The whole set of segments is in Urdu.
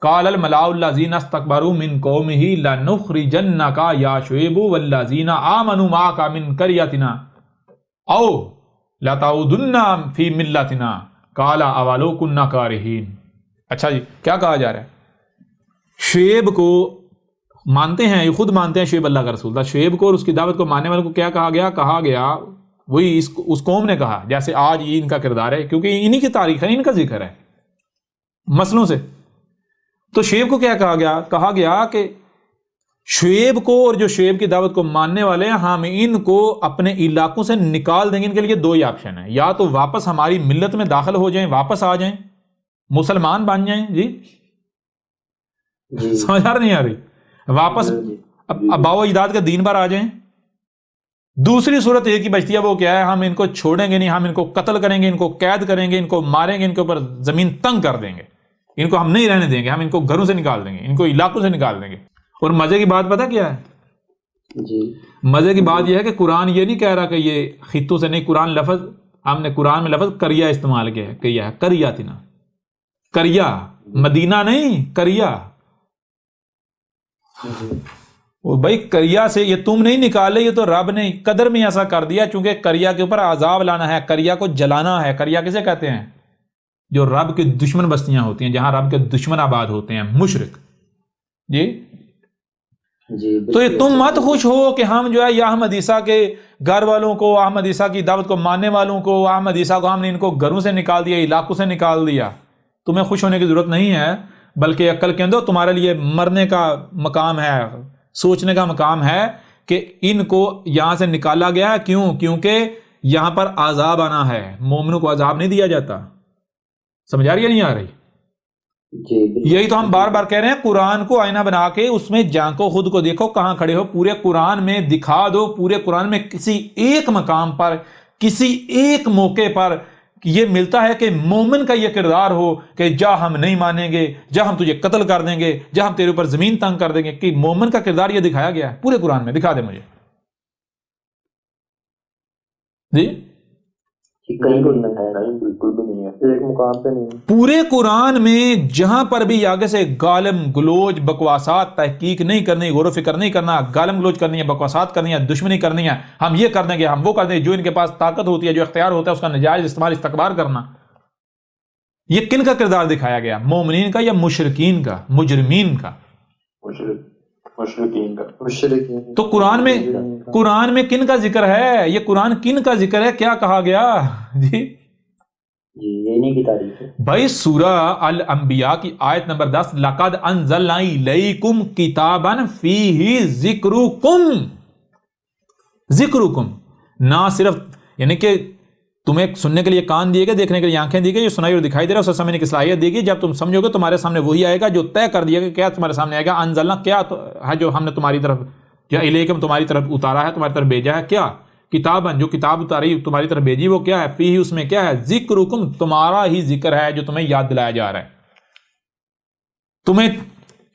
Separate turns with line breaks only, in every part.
قال الملأ الذین استکبروا من قومه لنخرجنک یا شعیب والذین آمنوا معک من قریتنا او لتعودن فی ملتنا قال اولو کنا کارہین. اچھا جی کیا کہا جا رہا ہے؟ شعیب کو مانتے ہیں، یہ خود مانتے ہیں شعیب اللہ کا رسول تھا. شعیب کو اور اس کی دعوت کو ماننے والوں کو کیا کہا گیا؟ کہا گیا وہی اس قوم نے کہا جیسے آج یہ ان کا کردار ہے، کیونکہ انہی کی تاریخ ہے، ان کا ذکر ہے مسئلوں سے. تو شعیب کو کیا کہا گیا؟ کہا گیا کہ شعیب کو اور جو شعیب کی دعوت کو ماننے والے ہیں ہم ان کو اپنے علاقوں سے نکال دیں گے. ان کے لیے دو ہی آپشن ہیں، یا تو واپس ہماری ملت میں داخل ہو جائیں، واپس آ جائیں، مسلمان بن جائیں. جی سمجھ نہیں آ رہی؟ واپس اباء و اجداد کا دین پر آ جائیں. دوسری صورت ایک ہی بچتی ہے، وہ کیا ہے؟ ہم ان کو چھوڑیں گے نہیں، ہم ان کو قتل کریں گے، ان کو قید کریں گے، ان کو ماریں گے، ان کے اوپر زمین تنگ کر دیں گے، ان کو ہم نہیں رہنے دیں گے، ہم ان کو گھروں سے نکال دیں گے، ان کو علاقوں سے نکال دیں گے. اور مزے کی بات پتہ کیا ہے؟
جی
مزے کی بات یہ ہے کہ قرآن یہ نہیں کہہ رہا کہ یہ خطوں سے نہیں، قرآن لفظ ہم نے قرآن میں لفظ کریا استعمال کیا ہے. کریا تھی نا، کریا، مدینہ نہیں، کریا. وہ بھائی کریا سے یہ تم نہیں نکالے، یہ تو رب نے قدر میں ایسا کر دیا، چونکہ کریا کے اوپر عذاب لانا ہے، کریا کو جلانا ہے. کریا کسے کہتے ہیں؟ جو رب کے دشمن بستیاں ہوتی ہیں، جہاں رب کے دشمن آباد ہوتے ہیں، مشرک. جی تو یہ تم مت خوش ہو کہ ہم جو ہے یا احمد عیسیٰ کے گھر والوں کو، احمد عیسیٰ کی دعوت کو ماننے والوں کو، احمد عیسیٰ کو ہم نے ان کو گھروں سے نکال دیا، علاقوں سے نکال دیا. تمہیں خوش ہونے کی ضرورت نہیں ہے، بلکہ عقل کے اندر تمہارے لیے مرنے کا مقام ہے، سوچنے کا مقام ہے کہ ان کو یہاں سے نکالا گیا. کیوں؟ کیونکہ یہاں پر عذاب آنا ہے. مومنوں کو عذاب نہیں دیا جاتا. سمجھ آ رہی ہے نہیں آ رہی؟ یہی تو ہم بار بار کہہ رہے ہیں، قرآن کو آئینہ بنا کے اس میں جھانکو، خود کو دیکھو کہاں کھڑے ہو. پورے قرآن میں دکھا دو، پورے قرآن میں کسی ایک مقام پر، کسی ایک موقع پر یہ ملتا ہے کہ مومن کا یہ کردار ہو کہ جا ہم نہیں مانیں گے، جا ہم تجھے قتل کر دیں گے، جا ہم تیرے اوپر زمین تنگ کر دیں گے. کہ مومن کا کردار یہ دکھایا گیا ہے پورے قرآن میں؟ دکھا دے مجھے. جی
کہیں کو بالکل بھی نہیں ہے، ایک مقام پہ نہیں ہے.
پورے قرآن میں جہاں پر بھی آگے سے گالم گلوچ بکواسات، تحقیق نہیں کرنی، غور و فکر نہیں کرنا، گالم گلوچ کرنی ہے، بکواسات کرنی ہے، دشمنی کرنی ہے، ہم یہ کر دیں گے، ہم وہ کر دیں گے، جو ان کے پاس طاقت ہوتی ہے، جو اختیار ہوتا ہے، اس کا نجائز استعمال، استکبار کرنا. یہ کن کا کردار دکھایا گیا؟ مومنین کا یا مشرکین کا، مجرمین کا؟
مشرکین کا.
تو قرآن میں کن کا ذکر ہے؟ یہ قرآن کن کا ذکر ہے؟ کیا کہا گیا؟ جی
یہ نہیں کی تاریخ ہے
بھائی. سورہ الانبیاء کی آیت نمبر 10، لَقَدْ أَنزَلْنَا إِلَيْكُمْ كِتَابًا فِيهِ ذِكْرُكُمْ. نہ صرف یعنی کہ تمہیں سننے کے لیے کان دیے گئے، دیکھنے کے لیے آنکھیں دی گئی، جو سنائی اور دکھائی دے رہا ہے اسے سمجھنے کی صلاحیت دی گئی. جب تم سمجھو گے تمہارے سامنے وہی آئے گا جو طے کر دیا گیا. کیا تمہارے سامنے آئے گا؟ انزلنا، کیا ہے جو ہم نے تمہاری طرف، کیا الیکم تمہاری طرف اتارا ہے، تمہاری طرف بھیجا ہے. کیا؟ کتاباً، جو کتاب اتاری تمہاری طرف بھیجی وہ کیا ہے؟ فیہ، اس میں کیا ہے؟ ذکرکم، تمہارا ہی ذکر ہے جو تمہیں یاد دلایا جا رہا ہے. تمہیں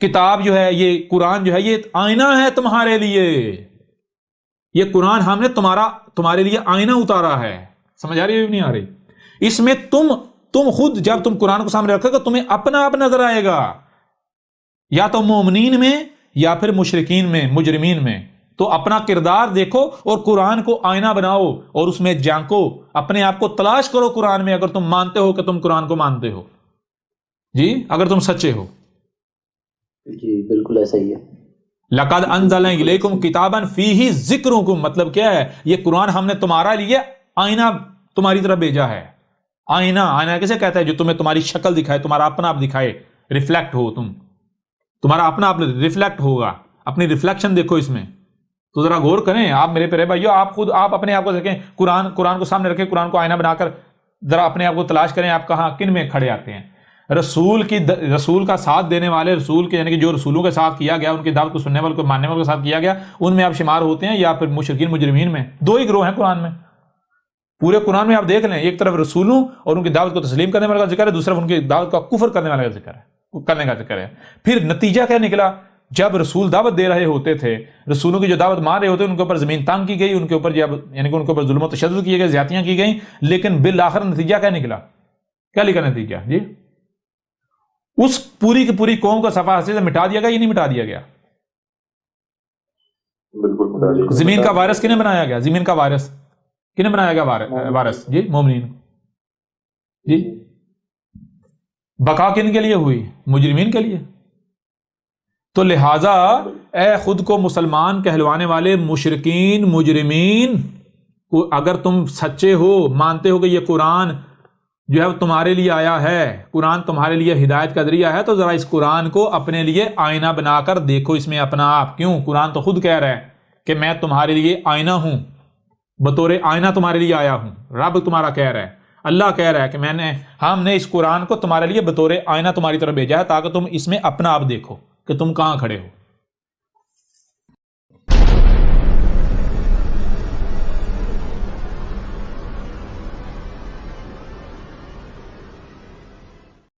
کتاب جو ہے، یہ قرآن جو ہے، یہ آئینہ ہے تمہارے لیے. یہ قرآن ہم نے تمہارے لیے آئینہ اتارا ہے. سمجھ آ رہی ہے نہیں آ رہی؟ اس میں تم خود جب تم قرآن کو سامنے رکھو گے تمہیں اپنا آپ نظر آئے گا، یا تو مومنین میں یا پھر مشرکین میں، مجرمین میں. تو اپنا کردار دیکھو اور قرآن کو آئینہ بناؤ اور اس میں جھانکو، اپنے آپ کو تلاش کرو قرآن میں، اگر تم مانتے ہو کہ تم قرآن کو مانتے ہو. جی اگر تم سچے ہو.
جی بالکل ایسا ہی ہے.
لَقَدْ أَنزَلْنَا إِلَيْكُمْ كِتَابًا فِيهِ ذِكْرُكُمْ مطلب کیا ہے؟ یہ قرآن ہم نے تمہارا لیے آئینہ تمہاری طرف بھیجا ہے. آئینہ کسے کہتا ہے؟ جو تمہیں تمہاری شکل دکھائے، تمہارا اپنا آپ دکھائے، ریفلیکٹ ہو تمہارا اپنا آپ ریفلیکٹ ہوگا. اپنی ریفلیکشن دیکھو اس میں. تو ذرا غور کریں آپ میرے پیارے بھائیو، آپ اپنے آپ کو دیکھیں، قرآن کو سامنے رکھیں، قرآن کو آئینہ بنا کر ذرا اپنے آپ کو تلاش کریں، آپ کہاں کن میں کھڑے آتے ہیں. رسول کا ساتھ دینے والے، رسول کے یعنی کہ جو رسولوں کے ساتھ کیا گیا، ان کی دعوت کو سننے والوں کو ماننے والوں کے ساتھ کیا گیا، ان میں آپ شمار ہوتے ہیں، یا پھر مشرکین مجرمین میں؟ دو ہی گروہ ہیں قرآن میں. پورے قرآن میں آپ دیکھ لیں، ایک طرف رسولوں اور ان کی دعوت کو تسلیم کرنے والے کا ذکر ہے، دوسری طرف ان کی دعوت کا کفر کرنے والے کا ذکر ہے، کرنے کا ذکر ہے. پھر نتیجہ کیا نکلا؟ جب رسول دعوت دے رہے ہوتے تھے، رسولوں کی جو دعوت مان رہے ہوتے ان کے اوپر زمین تنگ کی گئی، ان کے اوپر یعنی کہ ان کے اوپر ظلم و تشدد کیے گئے، زیادتیاں کی گئیں. لیکن بالآخر نتیجہ کیا نکلا؟ کیا لکھا نتیجہ؟ جی اس پوری کی پوری قوم کو صفحہ ہستی سے مٹا دیا گیا یا نہیں مٹا دیا گیا؟
بالکل مٹا دیا گیا۔
زمین کا وارث کنے بنایا گیا؟ زمین کا وارث کنے بنایا گیا؟ وارث جی مومنین جی۔ بقا کن کے لیے ہوئی؟ مجرمین کے لیے۔ تو لہٰذا اے خود کو مسلمان کہلوانے والے مشرکین مجرمین، اگر تم سچے ہو، مانتے ہو کہ یہ قرآن جو ہے وہ تمہارے لیے آیا ہے، قرآن تمہارے لیے ہدایت کا ذریعہ ہے، تو ذرا اس قرآن کو اپنے لیے آئینہ بنا کر دیکھو اس میں اپنا آپ۔ کیوں؟ قرآن تو خود کہہ رہا ہے کہ میں تمہارے لیے آئینہ ہوں، بطور آئینہ تمہارے لیے آیا ہوں۔ رب تمہارا کہہ رہا ہے، اللہ کہہ رہا ہے کہ ہم نے اس قرآن کو تمہارے لیے بطور آئینہ تمہاری طرف بھیجا ہے تاکہ تم اس میں اپنا آپ دیکھو کہ تم کہاں کھڑے ہو۔